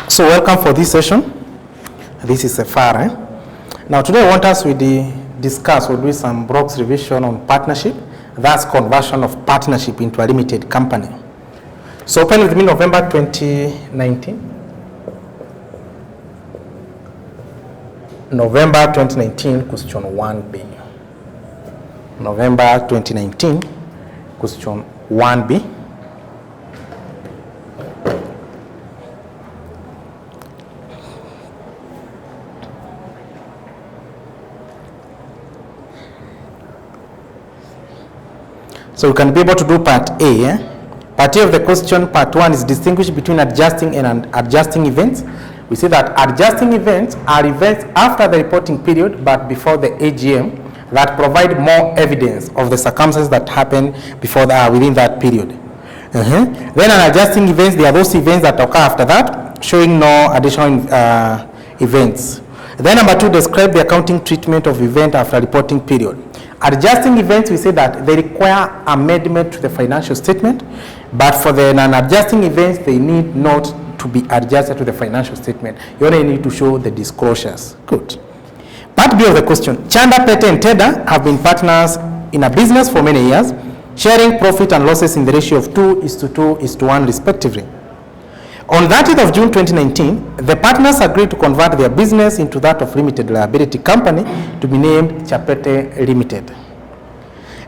So welcome for this session. This is Safari. Now today I want us to discuss, we'll do some Brock's revision on partnership, that's conversion of partnership into a limited company. So open with me November 2019. November 2019, question 1B. November 2019, question 1B. So you can be able to do part A. Part A of the question, part 1 is distinguish between adjusting and adjusting events. We see that adjusting events are events after the reporting period but before the AGM that provide more evidence of the circumstances that happen before within that period. Then an adjusting events, they are those events that occur after that, showing no additional events. Then number 2, describe the accounting treatment of event after reporting period. Adjusting events, we say that they require amendment to the financial statement, but for the non-adjusting events, they need not to be adjusted to the financial statement. You only need to show the disclosures. Good. Part B of the question. Chanda, Pete, and Teda have been partners in a business for many years, sharing profit and losses in the ratio of 2:2:1 respectively. On 30th of June 2019, the partners agreed to convert their business into that of limited liability company to be named Chapete Limited.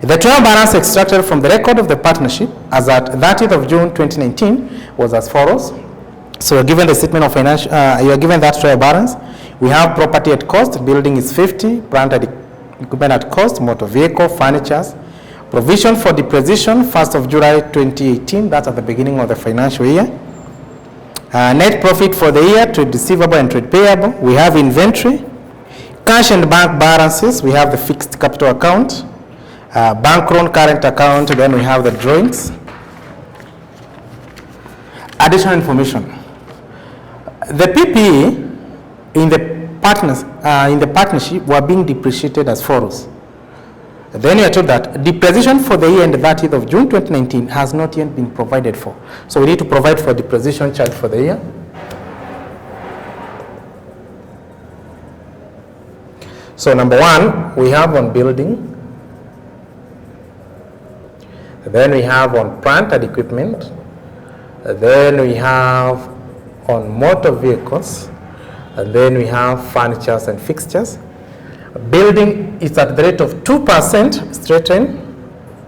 The trial balance extracted from the record of the partnership as at 30th of June 2019 was as follows. So you're given the statement of financial, you are given that trial balance. We have property at cost, building is 50, plant and equipment at cost, motor vehicle, furnitures. Provision for depreciation, 1st of July 2018, that's at the beginning of the financial year. Net profit for the year, trade receivable and trade payable. We have inventory, cash and bank balances. We have the fixed capital account, bank loan current account. Then we have the drawings. Additional information. The PPE in the partnership were being depreciated as follows. Then we are told that depreciation for the year ended 30th of June 2019 has not yet been provided for. So we need to provide for depreciation charge for the year. So number 1, we have on building. Then we have on plant and equipment. Then we have on motor vehicles. And then we have furnitures and fixtures. Building is at the rate of 2% straight in.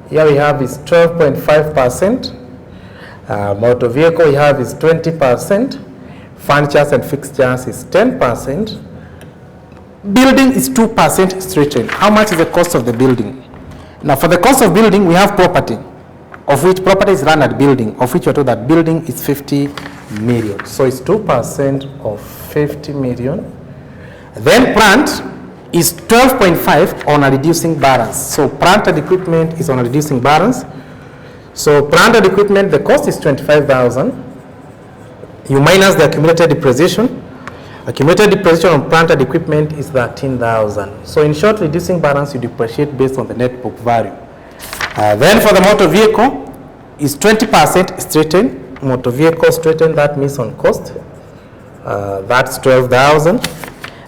Here we have is 12.5%. Motor vehicle we have is 20%. Furnitures and fixtures is 10%. Building is 2% straight in. How much is the cost of the building? Now for the cost of building, we have property, of which property is run at building, of which we are told that building is 50 million. So it's 2% of 50 million. Then plant is 12.5 on a reducing balance. So plant and equipment is on a reducing balance. So plant and equipment, the cost is 25,000. You minus the accumulated depreciation. Accumulated depreciation on plant and equipment is 13,000. So in short, reducing balance, you depreciate based on the net book value. Then for the motor vehicle is 20% straight in. Motor vehicle straight in, that means on cost. That's 12,000.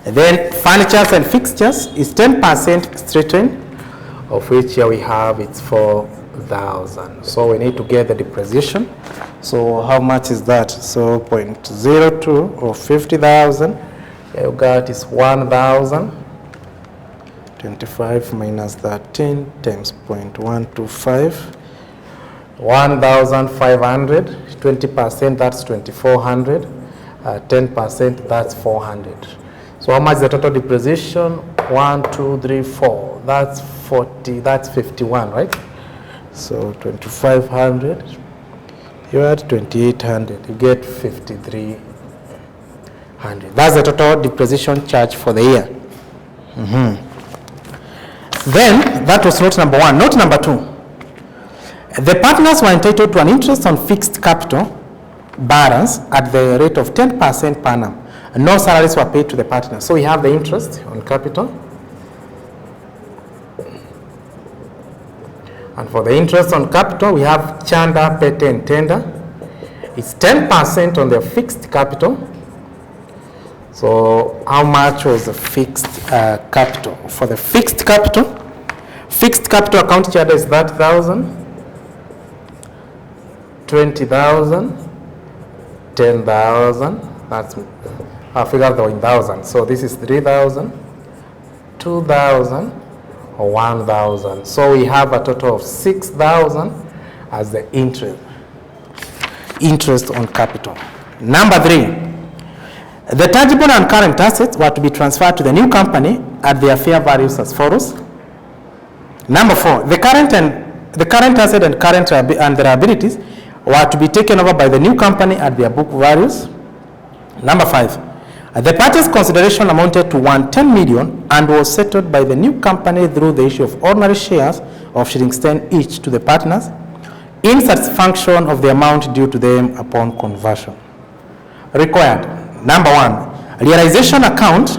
Then furnitures and fixtures is 10% straight in, of which here we have it's 4,000. So we need to get the depreciation. So how much is that? So 0.02 or 50,000. You got is 1,000. 25 minus 13 times 0.125. 1,500. 20%, that's 2,400. 10%, that's 400. So how much is the total depreciation? 1, 2, 3, 4. That's 40. That's 51, right? So 2,500. You add 2,800. You get 5,300. That's the total depreciation charge for the year. Then that was note number 1. Note number 2. The partners were entitled to an interest on fixed capital balance at the rate of 10% per annum. No salaries were paid to the partners. So we have the interest on capital. And for the interest on capital, we have Chanda, Pete, and Tenda. It's 10% on their fixed capital. So how much was the fixed capital? For the fixed capital account charter is 30,000, 20,000, 10,000. That's, I figured though in thousand. So this is 3,000, 2,000, 1,000. So we have a total of 6,000 as the interest on capital. Number 3. The tangible and current assets were to be transferred to the new company at their fair values as follows. Number 4, the current asset and their liabilities were to be taken over by the new company at their book values. Number 5, the purchase consideration amounted to 110 million and was settled by the new company through the issue of ordinary shares of shillings 10 each to the partners in satisfaction of the amount due to them upon conversion. Required. Number 1, realization account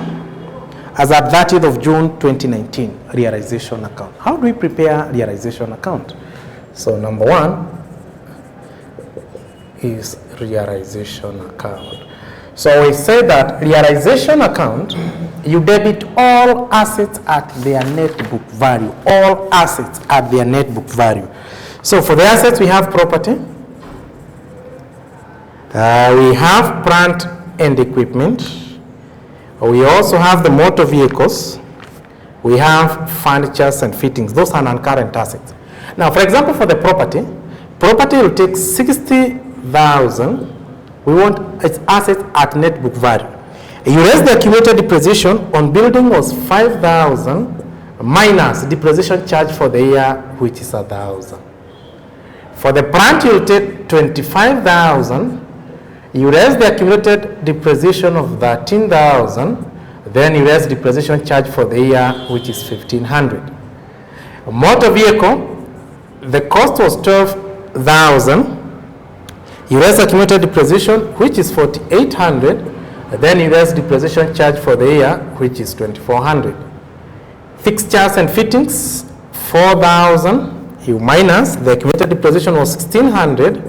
as at 30th of June 2019. Realization account. How do we prepare realization account? So number 1 is realization account. So we say that realization account, you debit all assets at their net book value. All assets at their net book value. So for the assets we have property, we have plant and equipment, we also have the motor vehicles, we have furnitures and fittings. Those are non-current assets. Now for example, for the property will take 60,000. We want its assets at net book value. You raise the accumulated depreciation on building was 5,000 minus depreciation charge for the year, which is 1,000. For the plant you will take 25,000. You raise the accumulated depreciation of 13,000, then you raise depreciation charge for the year, which is 1,500. A motor vehicle, the cost was 12,000. You raise accumulated depreciation, which is 4,800, then you raise depreciation charge for the year, which is 2,400. Fixtures and fittings, 4,000. You minus the accumulated depreciation was 1,600,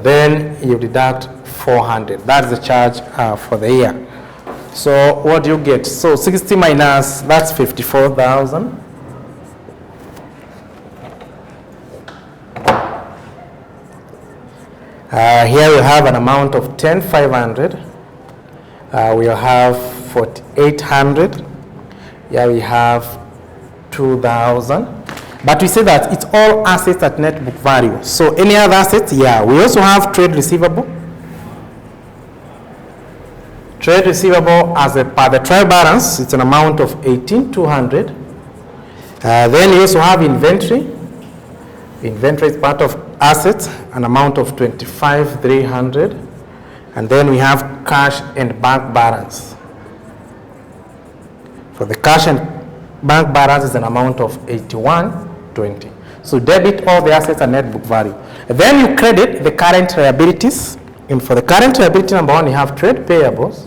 then you deduct 400. That's the charge for the year. So what do you get? So 60 minus, that's 54,000. Here we have an amount of 10,500. We'll have 4,800. Here we have 2,000. But we say that it's all assets at net book value. So any other assets? Yeah. We also have trade receivable. Trade receivable as per the trial balance, it's an amount of 18,200. Then you also have inventory. Inventory is part of assets, an amount of 25,300. And then we have cash and bank balance. For the cash and bank balance is an amount of 81,20. So debit all the assets at net book value. And then you credit the current liabilities. And for the current liability number 1, you have trade payables.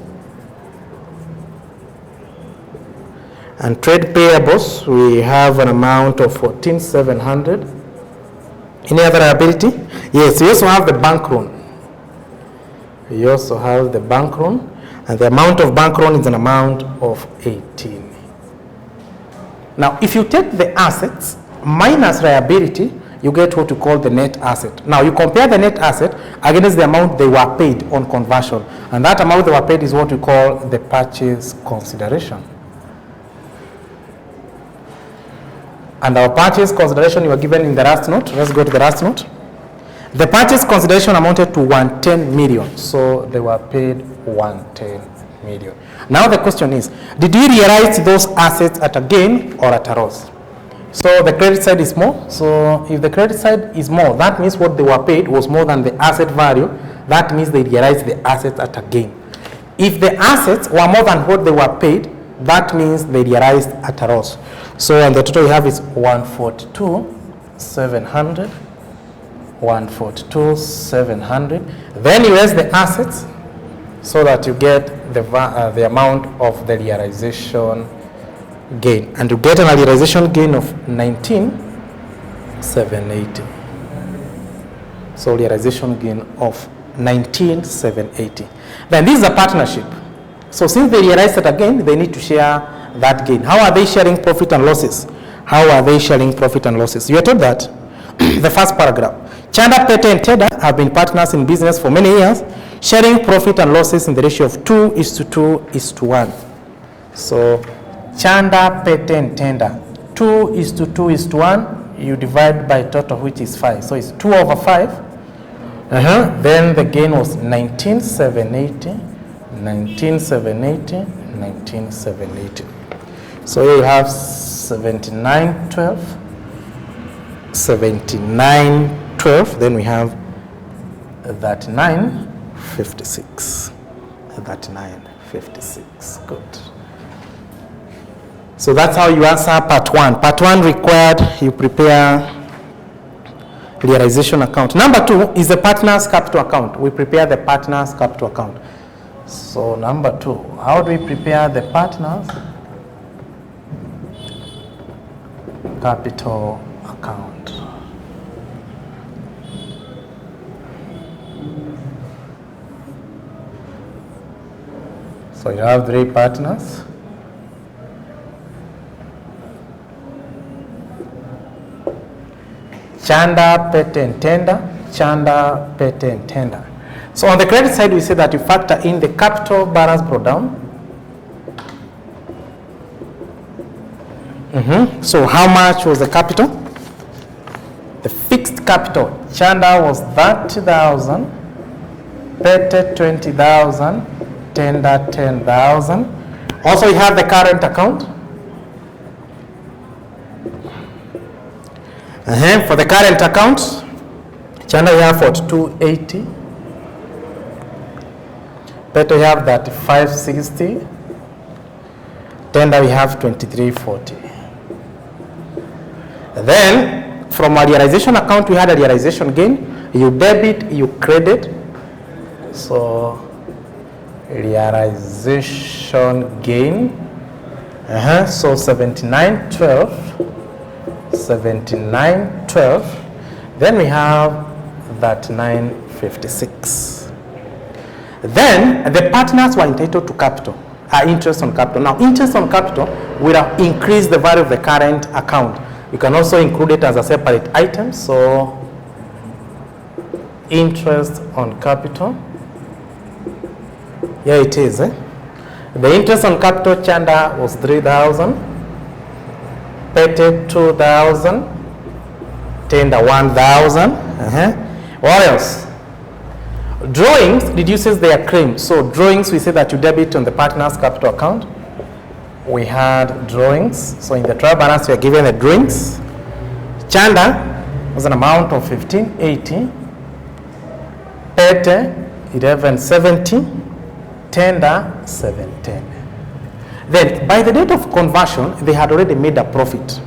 And trade payables, we have an amount of 14,700. Any other liability? Yes, you also have the bank loan. You also have the bank loan. And the amount of bank loan is an amount of 18. Now, if you take the assets minus liability, you get what you call the net asset. Now, you compare the net asset against the amount they were paid on conversion. And that amount they were paid is what we call the purchase consideration. And our purchase consideration you were given in the last note. Let's go to the last note. The purchase consideration amounted to 110 million. So they were paid 110 million. Now the question is, did we realize those assets at a gain or at a loss? So the credit side is more. So if the credit side is more, that means what they were paid was more than the asset value. That means they realized the assets at a gain. If the assets were more than what they were paid, that means they realized at a loss. So and the total we have is 142,700. 142,700. Then you raise the assets so that you get the amount of the realization gain. And you get a realization gain of 19,780. So realization gain of 19,780. Then this is a partnership. So since they realize that again, they need to share that gain. How are they sharing profit and losses? How are they sharing profit and losses? You are told that the first paragraph. Chanda, Pete, and Teda have been partners in business for many years, sharing profit and losses in the ratio of 2:2:1. So Chanda, Pete, and Tenda, 2:2:1. You divide by total, which is 5. So it's 2/5. Then the gain was 19,780, 19,780, 19,780. So here you have 7912, 7912. Then we have 3956, 3956. Good. So that's how you answer part 1. Part 1 required you prepare realization account. Number 2 is the partner's capital account. We prepare the partner's capital account. So number 2, how do we prepare the partner's capital account? So you have 3 partners. Chanda, Pete, and Tenda. Chanda, Pete, and Tenda. So on the credit side, we say that you factor in the capital balance brought down. So how much was the capital? The fixed capital. Chanda was 30,000, Pete 20,000, Tenda 10,000. Also, you have the current account. For the current account, Chanda you have 4280, Pete you have that 560, Tenda we have 2340. Then from a realization account we had a realization gain. You debit, you credit. So realization gain. So 7912. 7912. Then we have that 956. Then the partners were entitled to capital, interest on capital. Now interest on capital will increase the value of the current account. You can also include it as a separate item. So interest on capital. Here it is. The interest on capital Chanda was 3,000. Pete 2,000, Tenda 1,000. What else? Drawings reduces their claim. So drawings, we say that you debit on the partner's capital account. We had drawings. So in the trial balance, we are given the drawings. Chanda was an amount of 1,580. Pete 1,170. Tenda 710. Then, by the date of conversion, they had already made a profit.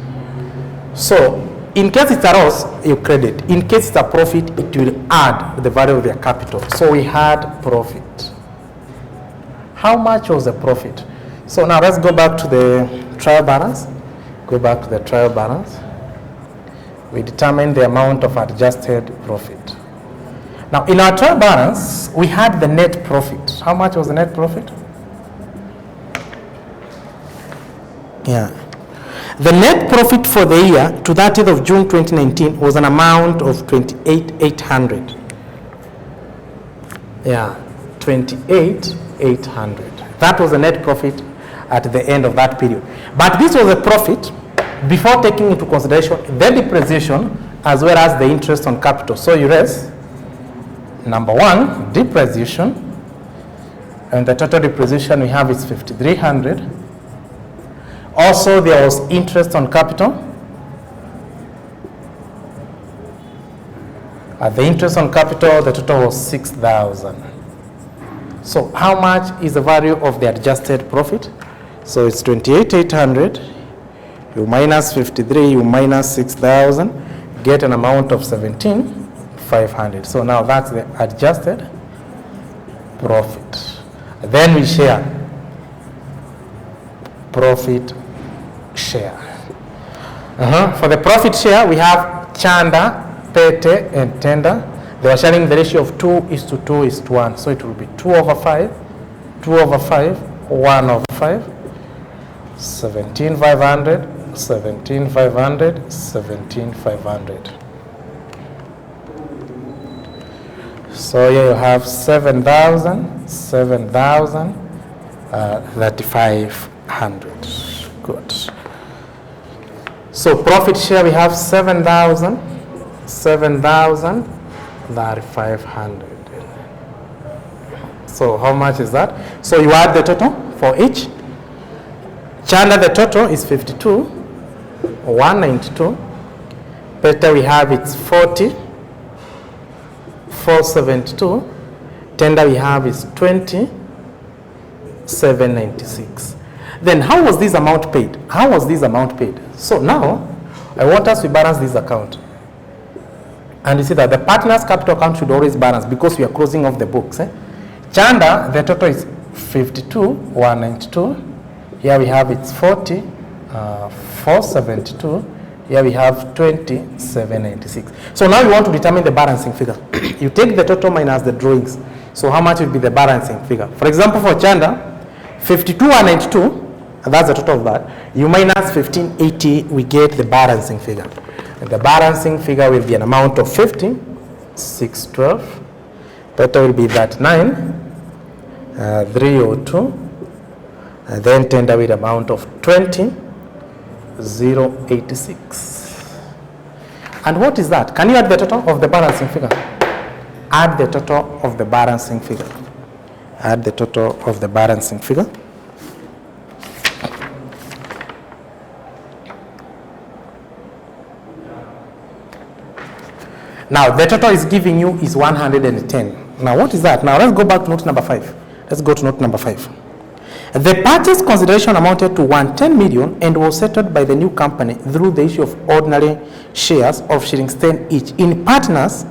So, in case it's a loss, you credit. In case it's a profit, it will add the value of their capital. So, we had profit. How much was the profit? So, now let's go back to the trial balance. Go back to the trial balance. We determine the amount of adjusted profit. Now, in our trial balance, we had the net profit. How much was the net profit? The net profit for the year to 30th of June 2019 was an amount of 28,800. 28,800. That was the net profit at the end of that period. But this was a profit before taking into consideration the depreciation as well as the interest on capital. So you raise number 1, depreciation, and the total depreciation we have is 5,300. Also, there was interest on capital. At the interest on capital, the total was 6,000. So, how much is the value of the adjusted profit? So, it's 28,800. You minus 53, you minus 6,000, get an amount of 17,500. So, now that's the adjusted profit. Then we share profit share. For the profit share, we have Chanda, Pete, and Tenda. They are sharing the ratio of 2:2:1. So it will be 2/5, 2/5, 1 over 5, 17,500, 17,500, 17,500. So here you have 7,000, 7,000, 3,500. Good. So profit share we have 7,000, 7,000, 3,500. So how much is that? So you add the total for each. Chanda, the total is 52, 192. Peta we have it's 40, 472. Tender we have is 20, 796. Then how was this amount paid? How was this amount paid? So now I want us to balance this account. And you see that the partner's capital account should always balance because we are closing off the books. Chanda, the total is 52, 192. Here we have it's 40, 472. Here we have 20, 796. So now you want to determine the balancing figure. You take the total minus the drawings. So how much will be the balancing figure? For example, for Chanda, 52, 192, and that's the total of that. You minus 1580, we get the balancing figure. And the balancing figure will be an amount of 50, 612. Total will be that 9, 302. And then tender with amount of 20, 086. And what is that? Can you add the total of the balancing figure? Add the total of the balancing figure. Add the total of the balancing figure. Now the total is giving you is 110. Now what is that? Now let's go back to note number 5. Let's go to note number 5. The purchase consideration amounted to 110 million and was settled by the new company through the issue of ordinary shares of shillings 10 each in partners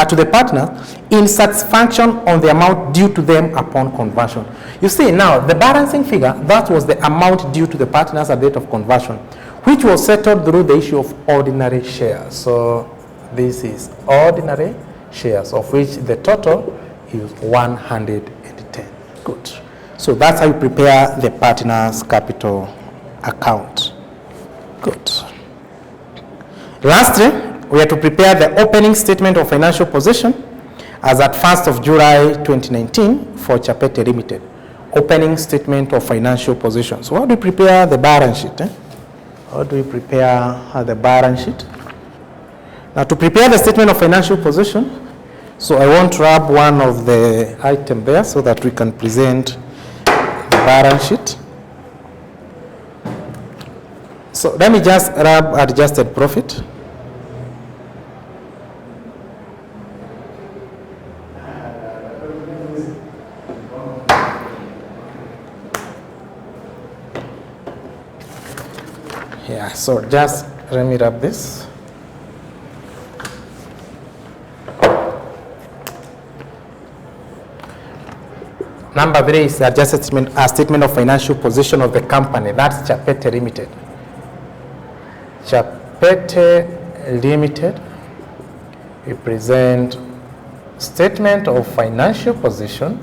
to the partners in satisfaction on the amount due to them upon conversion. You see now the balancing figure, that was the amount due to the partners at the date of conversion, which was settled through the issue of ordinary shares. So this is ordinary shares, of which the total is 110. Good. So that's how you prepare the partner's capital account. Good. Lastly, we have to prepare the opening statement of financial position as at 1st of July 2019 for Chapete Limited. Opening statement of financial position. So how do we prepare the balance sheet? How do we prepare the balance sheet? Now to prepare the statement of financial position, so I want to grab one of the item there so that we can present balance sheet. So let me just grab adjusted profit. Yeah, so just let me grab this. Number 3 is adjusted statement of financial position of the company. That's Chapete Limited. Chapete Limited, we present statement of financial position.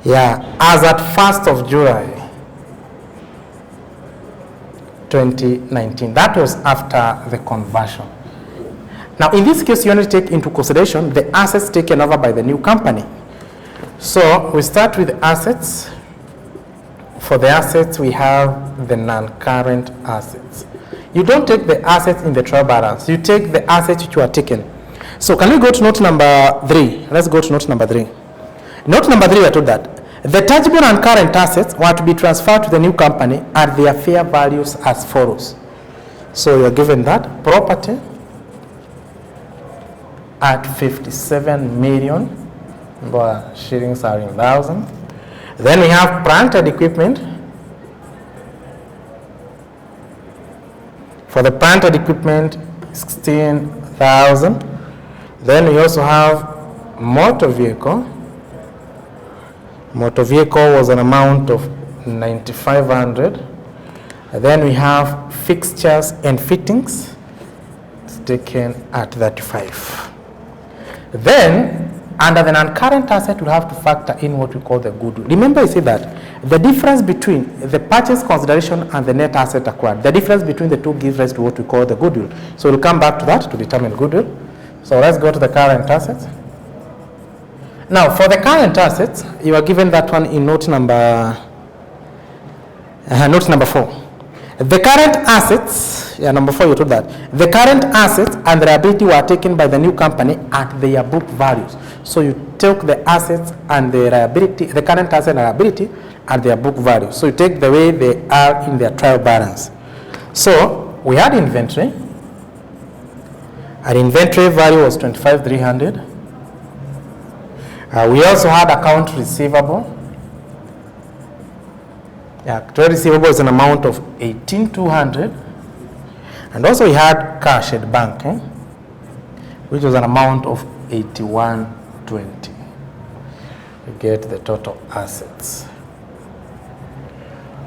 Yeah, as at 1st of July 2019. That was after the conversion. Now, in this case, you only take into consideration the assets taken over by the new company. So, we start with the assets. For the assets, we have the non-current assets. You don't take the assets in the trial balance. You take the assets which were taken. So, can we go to note number 3? Let's go to note number 3. Note number 3, we are told that the tangible and current assets were to be transferred to the new company at their fair values as follows. So, you are given that property at 57 million, but shillings are in thousand. Then we have plant and equipment. For the plant and equipment, 16,000. Then we also have motor vehicle. Motor vehicle was an amount of 9,500. Then we have fixtures and fittings. It's taken at 35. Then Under the non-current asset, we'll have to factor in what we call the goodwill. Remember, I said that the difference between the purchase consideration and the net asset acquired, the difference between the two gives rise to what we call the goodwill. So we'll come back to that to determine goodwill. So let's go to the current assets. Now, for the current assets, you are given that one in note number 4. The current assets, number 4, you told that. The current assets and the liability were taken by the new company at their book values. So you took the assets and the liability, the current asset and liability at their book value. So you take the way they are in their trial balance. So we had inventory. Our inventory value was 25,300. We also had account receivable. Trade receivable is an amount of 18,200. And also we had cash at bank, which was an amount of 81,20. We get the total assets.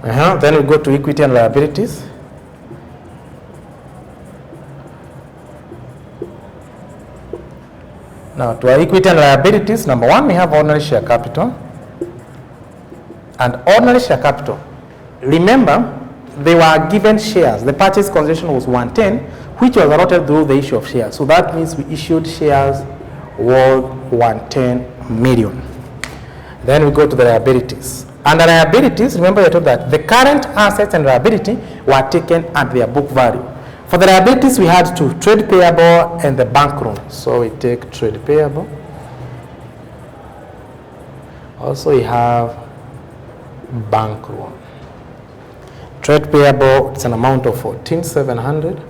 Then we go to equity and liabilities. Now, to our equity and liabilities, number 1, we have ordinary share capital. And ordinary share capital, remember, they were given shares. The purchase consideration was 110, which was allotted through the issue of shares. So that means we issued shares worth 110 million. Then we go to the liabilities. Under liabilities, remember I told that the current assets and liability were taken at their book value. For the liabilities, we had two, trade payable and the bank loan. So we take trade payable. Also, we have bank loan. Trade payable, it's an amount of 14,700.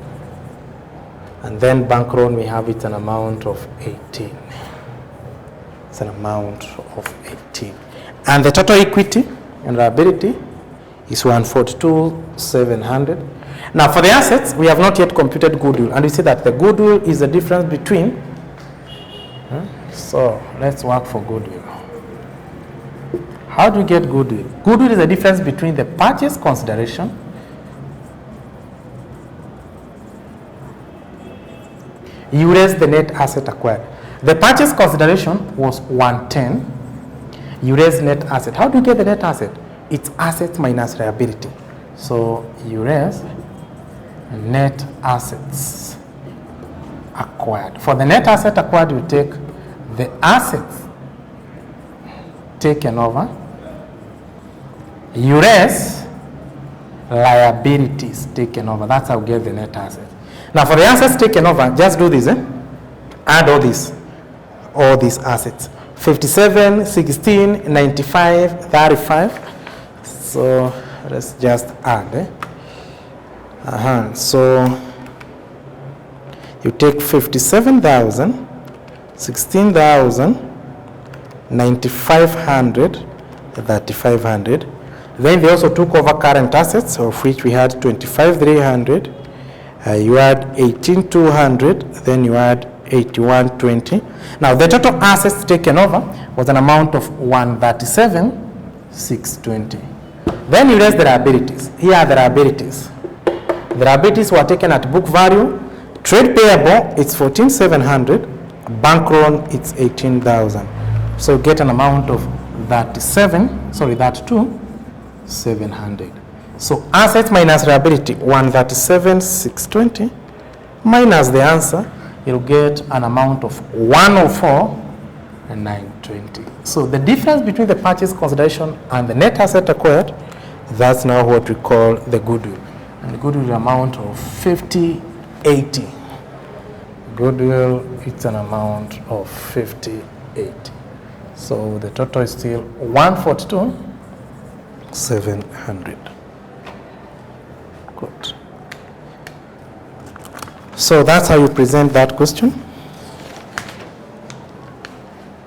And then bank loan, we have it an amount of 18. It's an amount of 18. And the total equity and liability is 142,700. Now, for the assets, we have not yet computed goodwill. And we see that the goodwill is the difference between. So, let's work for goodwill. How do we get goodwill? Goodwill is the difference between the purchase consideration you raise the net asset acquired. The purchase consideration was 110. You raise net asset. How do you get the net asset? It's assets minus liability. So you raise net assets acquired. For the net asset acquired, you take the assets taken over. You raise liabilities taken over. That's how you get the net assets. Now for the assets taken over, just do this. Add all these assets. 57, 16, 95, 35. So let's just add. So you take 57,000, 16,000, 9,500, 3,500. Then they also took over current assets, of which we had 25,300. You had 18,200. Then you had 81,20. Now the total assets taken over was an amount of 137,620. Then you raise the liabilities. Here are the liabilities. The liabilities were taken at book value. Trade payable, it's 14,700. Bank loan, it's 18,000. So get an amount of 32,700. So assets minus liability, 137,620, minus the answer, you'll get an amount of 104,920. So the difference between the purchase consideration and the net asset acquired, that's now what we call the goodwill. And the goodwill amount of 5080. Goodwill, it's an amount of 5080. So the total is still 142,700. Good. So that's how you present that question.